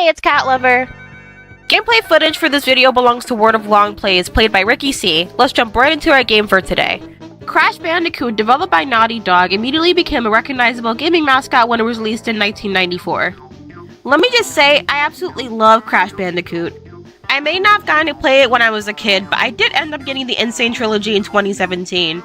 Hey, it's Cat Lover. Gameplay footage for this video belongs to Word of Long Plays, played by Ricky C. Let's jump right into our game for today. Crash Bandicoot, developed by Naughty Dog, immediately became a recognizable gaming mascot when it was released in 1994. Let me just say, I absolutely love Crash Bandicoot. I may not have gotten to play it when I was a kid, but I did end up getting the N-Sane trilogy in 2017.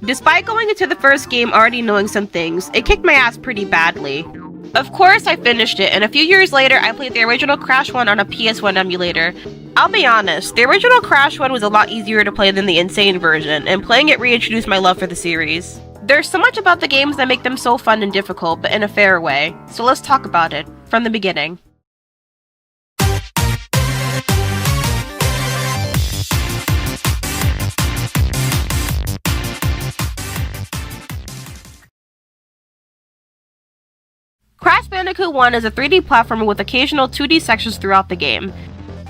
Despite going into the first game already knowing some things, it kicked my ass pretty badly. Of course, I finished it, and a few years later, I played the original Crash 1 on a PS1 emulator. I'll be honest, the original Crash 1 was a lot easier to play than the N-Sane version, and playing it reintroduced my love for the series. There's so much about the games that make them so fun and difficult, but in a fair way. So let's talk about it, from the beginning. Crash Bandicoot 1 is a 3D platformer with occasional 2D sections throughout the game.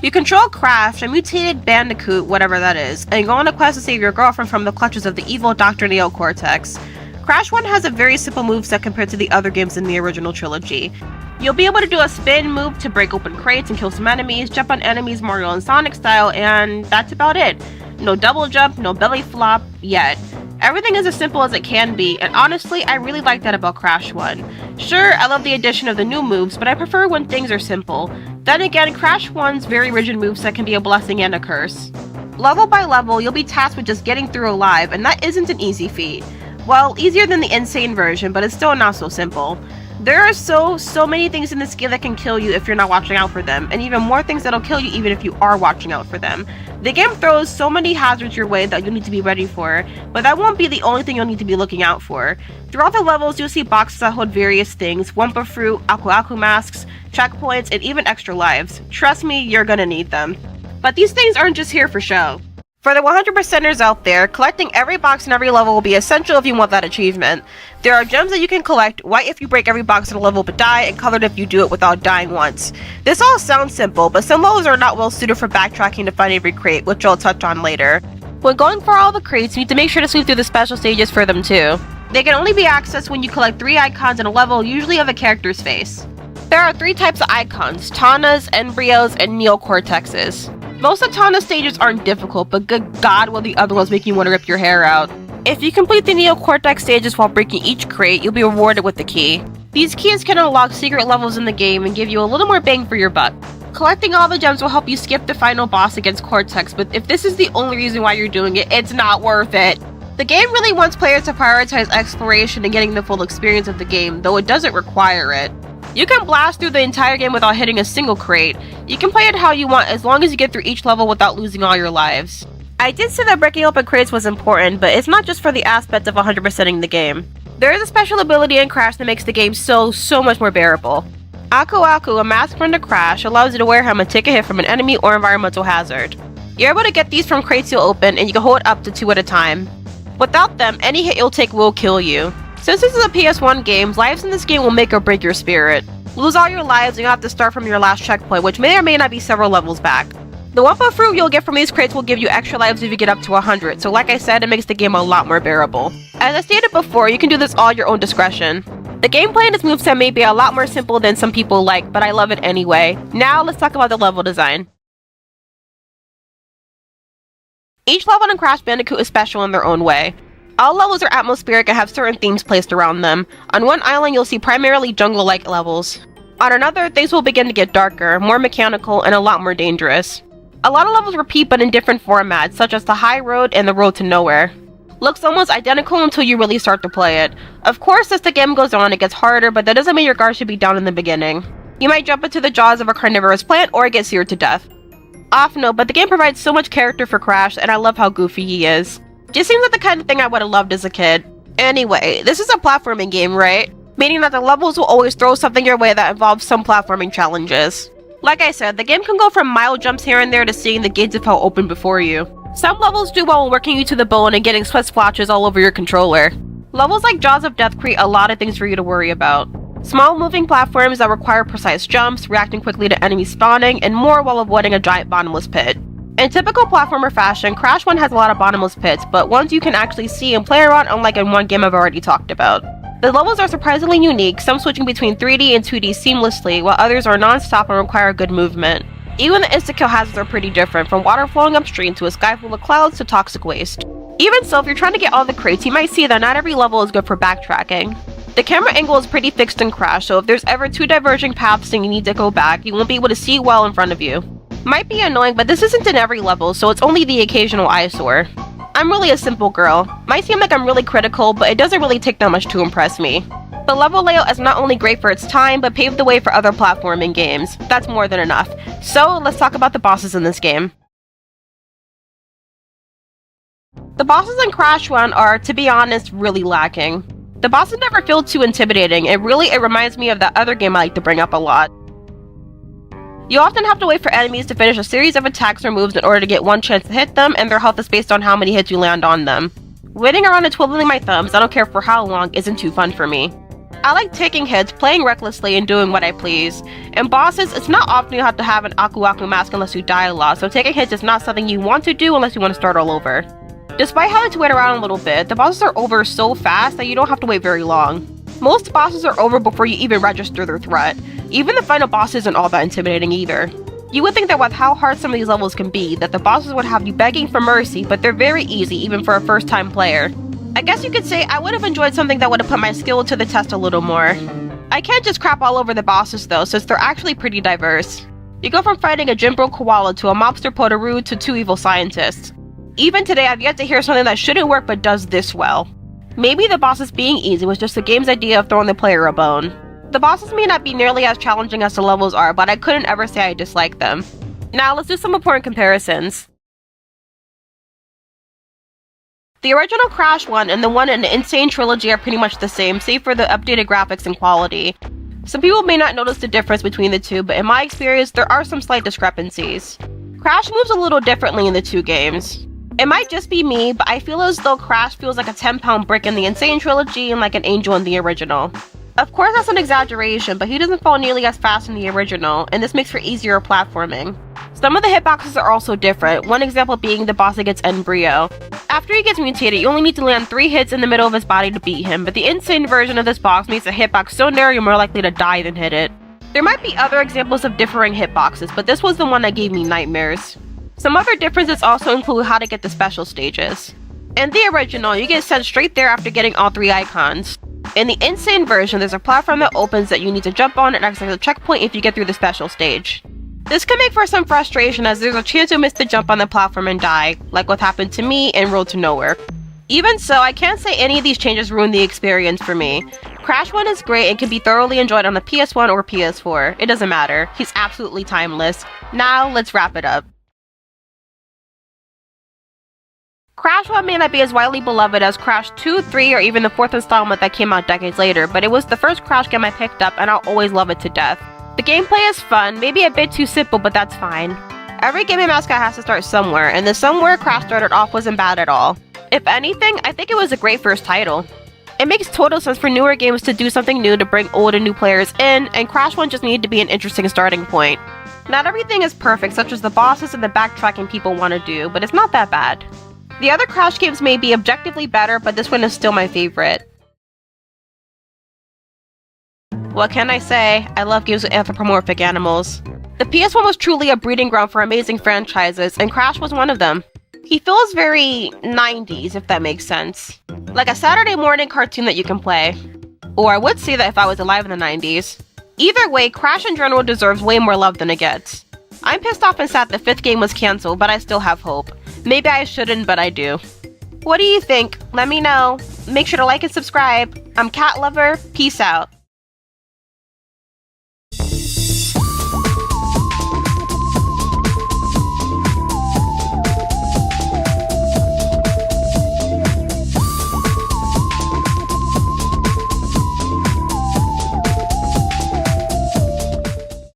You control Crash, a mutated Bandicoot, whatever that is, and go on a quest to save your girlfriend from the clutches of the evil Dr. Neocortex. Crash 1 has a very simple moveset compared to the other games in the original trilogy. You'll be able to do a spin move to break open crates and kill some enemies, jump on enemies Mario and Sonic style, and that's about it. No double jump, no belly flop, yet. Everything is as simple as it can be, and honestly, I really like that about Crash 1. Sure, I love the addition of the new moves, but I prefer when things are simple. Then again, Crash 1's very rigid moveset can be a blessing and a curse. Level by level, you'll be tasked with just getting through alive, and that isn't an easy feat. Well, easier than the N-Sane version, but it's still not so simple. There are so many things in this game that can kill you if you're not watching out for them, and even more things that'll kill you even if you are watching out for them. The game throws so many hazards your way that you'll need to be ready for, but that won't be the only thing you'll need to be looking out for. Throughout the levels, you'll see boxes that hold various things: Wumpa Fruit, Aku Aku masks, checkpoints, and even extra lives. Trust me, you're gonna need them. But these things aren't just here for show. For the 100%ers out there, collecting every box in every level will be essential if you want that achievement. There are gems that you can collect, white if you break every box in a level but die, and colored if you do it without dying once. This all sounds simple, but some levels are not well suited for backtracking to find every crate, which I'll touch on later. When going for all the crates, you need to make sure to sweep through the special stages for them too. They can only be accessed when you collect 3 icons in a level, usually of a character's face. There are 3 types of icons: Tawnas, Embryos, and Neocortexes. Most of Tawna's stages aren't difficult, but good god will the other ones make you want to rip your hair out. If you complete the Neocortex stages while breaking each crate, you'll be rewarded with the key. These keys can unlock secret levels in the game and give you a little more bang for your buck. Collecting all the gems will help you skip the final boss against Cortex, but if this is the only reason why you're doing it, it's not worth it. The game really wants players to prioritize exploration and getting the full experience of the game, though it doesn't require it. You can blast through the entire game without hitting a single crate. You can play it how you want as long as you get through each level without losing all your lives. I did say that breaking open crates was important, but it's not just for the aspect of 100%ing the game. There is a special ability in Crash that makes the game so much more bearable. Aku Aku, a mask from the Crash, allows you to wear him and take a hit from an enemy or environmental hazard. You're able to get these from crates you'll open, and you can hold up to 2 at a time. Without them, any hit you'll take will kill you. Since this is a PS1 game, lives in this game will make or break your spirit. Lose all your lives and you'll have to start from your last checkpoint, which may or may not be several levels back. The Wumpa Fruit you'll get from these crates will give you extra lives if you get up to 100, so like I said, it makes the game a lot more bearable. As I stated before, you can do this all at your own discretion. The gameplay in this moveset may be a lot more simple than some people like, but I love it anyway. Now let's talk about the level design. Each level in Crash Bandicoot is special in their own way. All levels are atmospheric and have certain themes placed around them. On one island, you'll see primarily jungle-like levels. On another, things will begin to get darker, more mechanical, and a lot more dangerous. A lot of levels repeat but in different formats, such as the High Road and the Road to Nowhere. Looks almost identical until you really start to play it. Of course, as the game goes on, it gets harder, but that doesn't mean your guard should be down in the beginning. You might jump into the jaws of a carnivorous plant or get seared to death. Off note, but the game provides so much character for Crash, and I love how goofy he is. Just seems like the kind of thing I would have loved as a kid. Anyway, this is a platforming game, right? Meaning that the levels will always throw something your way that involves some platforming challenges. Like I said, the game can go from mild jumps here and there to seeing the gates of hell open before you. Some levels do well in working you to the bone and getting sweat splotches all over your controller. Levels like Jaws of Death create a lot of things for you to worry about. Small moving platforms that require precise jumps, reacting quickly to enemies spawning, and more while avoiding a giant bottomless pit. In typical platformer fashion, Crash 1 has a lot of bottomless pits, but ones you can actually see and play around, unlike in one game I've already talked about. The levels are surprisingly unique, some switching between 3D and 2D seamlessly, while others are non-stop and require good movement. Even the insta-kill hazards are pretty different, from water flowing upstream to a sky full of clouds to toxic waste. Even so, if you're trying to get all the crates, you might see that not every level is good for backtracking. The camera angle is pretty fixed in Crash, so if there's ever two diverging paths and you need to go back, you won't be able to see well in front of you. Might be annoying, but this isn't in every level, so it's only the occasional eyesore. I'm really a simple girl. Might seem like I'm really critical, but it doesn't really take that much to impress me. The level layout is not only great for its time, but paved the way for other platforming games. That's more than enough. So, let's talk about the bosses in this game. The bosses in Crash 1 are, to be honest, really lacking. The bosses never feel too intimidating, and really it reminds me of that other game I like to bring up a lot. You often have to wait for enemies to finish a series of attacks or moves in order to get one chance to hit them, and their health is based on how many hits you land on them. Waiting around and twiddling my thumbs, I don't care for how long, isn't too fun for me. I like taking hits, playing recklessly, and doing what I please. In bosses, it's not often you have to have an Aku Aku mask unless you die a lot, so taking hits is not something you want to do unless you want to start all over. Despite having to wait around a little bit, the bosses are over so fast that you don't have to wait very long. Most bosses are over before you even register their threat. Even the final boss isn't all that intimidating either. You would think that with how hard some of these levels can be, that the bosses would have you begging for mercy, but they're very easy even for a first-time player. I guess you could say I would have enjoyed something that would have put my skill to the test a little more. I can't just crap all over the bosses though, since they're actually pretty diverse. You go from fighting a Jimbro koala to a mobster Potoroo to two evil scientists. Even today, I've yet to hear something that shouldn't work but does this well. Maybe the bosses being easy was just the game's idea of throwing the player a bone. The bosses may not be nearly as challenging as the levels are, but I couldn't ever say I dislike them. Now, let's do some important comparisons. The original Crash 1 and the one in the N-Sane trilogy are pretty much the same, save for the updated graphics and quality. Some people may not notice the difference between the two, but in my experience, there are some slight discrepancies. Crash moves a little differently in the two games. It might just be me, but I feel as though Crash feels like a 10-pound brick in the N-Sane trilogy and like an angel in the original. Of course that's an exaggeration, but he doesn't fall nearly as fast in the original, and this makes for easier platforming. Some of the hitboxes are also different, one example being the boss that gets Embryo. After he gets mutated, you only need to land 3 hits in the middle of his body to beat him, but the N-Sane version of this boss makes a hitbox so narrow you're more likely to die than hit it. There might be other examples of differing hitboxes, but this was the one that gave me nightmares. Some other differences also include how to get the special stages. In the original, you get sent straight there after getting all 3 icons. In the N-Sane version, there's a platform that opens that you need to jump on and acts as a checkpoint if you get through the special stage. This can make for some frustration as there's a chance you'll miss the jump on the platform and die, like what happened to me in Road to Nowhere. Even so, I can't say any of these changes ruined the experience for me. Crash 1 is great and can be thoroughly enjoyed on the PS1 or PS4. It doesn't matter. He's absolutely timeless. Now, let's wrap it up. Crash 1 may not be as widely beloved as Crash 2, 3, or even the 4th installment that came out decades later, but it was the first Crash game I picked up and I'll always love it to death. The gameplay is fun, maybe a bit too simple, but that's fine. Every gaming mascot has to start somewhere, and the somewhere Crash started off wasn't bad at all. If anything, I think it was a great first title. It makes total sense for newer games to do something new to bring old and new players in, and Crash 1 just needed to be an interesting starting point. Not everything is perfect, such as the bosses and the backtracking people want to do, but it's not that bad. The other Crash games may be objectively better, but this one is still my favorite. What can I say? I love games with anthropomorphic animals. The PS1 was truly a breeding ground for amazing franchises, and Crash was one of them. He feels very 90s, if that makes sense. Like a Saturday morning cartoon that you can play. Or I would say that if I was alive in the 90s. Either way, Crash in general deserves way more love than it gets. I'm pissed off and sad the 5th game was cancelled, but I still have hope. Maybe I shouldn't, but I do. What do you think? Let me know. Make sure to like and subscribe. I'm Cat Lover. Peace out.